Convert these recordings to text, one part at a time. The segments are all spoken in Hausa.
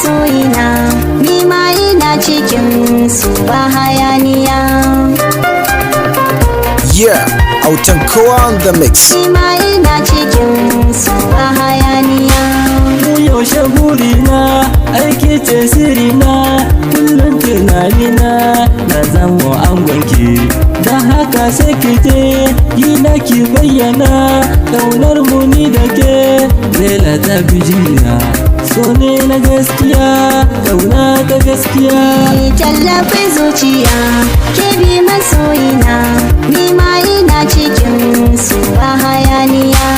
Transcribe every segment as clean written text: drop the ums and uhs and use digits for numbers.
masoyina, ni ma ina cikin su ba hayaniya. Yeah, autan kowa on the mix. Ni ma ina cikin su ba hayaniya. Yaushe burina, aiki ce sirina, kullum tunanina na zamo angonki. Da haka sai ki je gina ki bayyana, ƙaunar mu ni da ke zela ta bijina. So ne na gaskiya, ƙauna ta gaskiya. Tallafin zuciya, ke bi masoyina, ni ma ina cikin su ba hayaniya.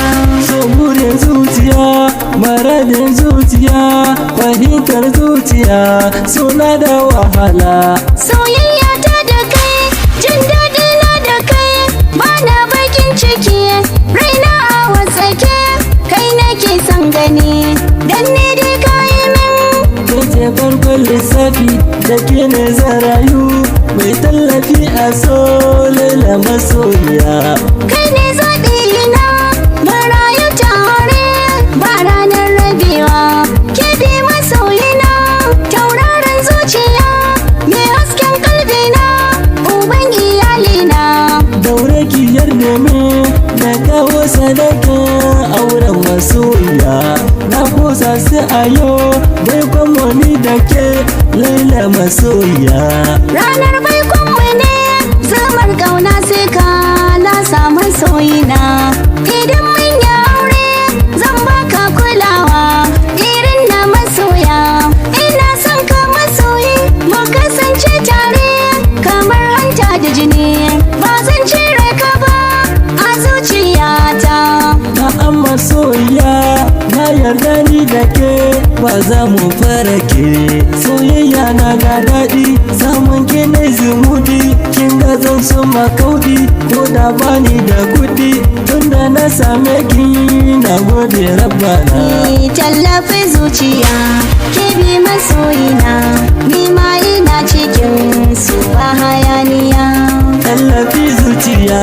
So burin zuciya, maradin zuciya, fahimtar zuciya, suna da wahala. Soyayya ta da kai, jin daɗi na da kai, bana bakin ciki, raina a wasake, kai nake son gani, dan ne dai kayi min. Kace farkon lissafi da ke ne zarayu, mai tallafi a so lela masoyiya. Kai ne zaɓi na, marayu tare, ba ranar rabewa, ke bi masoyina, tauraron zuciya, mai hasken kalbina, uban iyalina. Daure ki yarda me na kawo sadaka auren masoyiya. Na kosa sai a yau bai kwamoni da ke laila masoyiya. Ranar baikonmu ne, zamar ƙauna sai ka lasa masoyina. Idan mun yi aure, zan baka kulawa, irin na masoya. Ina son ka masoyi, mu kasance tare, kamar hanta da jini. Ba zan cire ka ba a zuciyata. Na'am masoyiya, na yarda ni da ke ba za mu fara ke. Soyayya na da daɗi, samun ke ne zumuɗi. Kin ga zan so makaudi, ko da bani da kuɗi. Tunda na same ki, na gode rabbana. Tallafin zuciya, ke bi masoyina, ni ma ina cikin su ba hayaniya. Tallafi zuciya,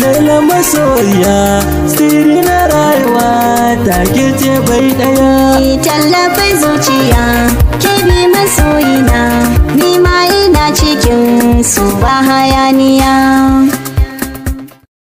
laila masoyiya, siri na rayuwa, take ce bai ɗaya. Tallafin zuciya, ke bi masoyina, ni ma ina cikin su ba hayaniya.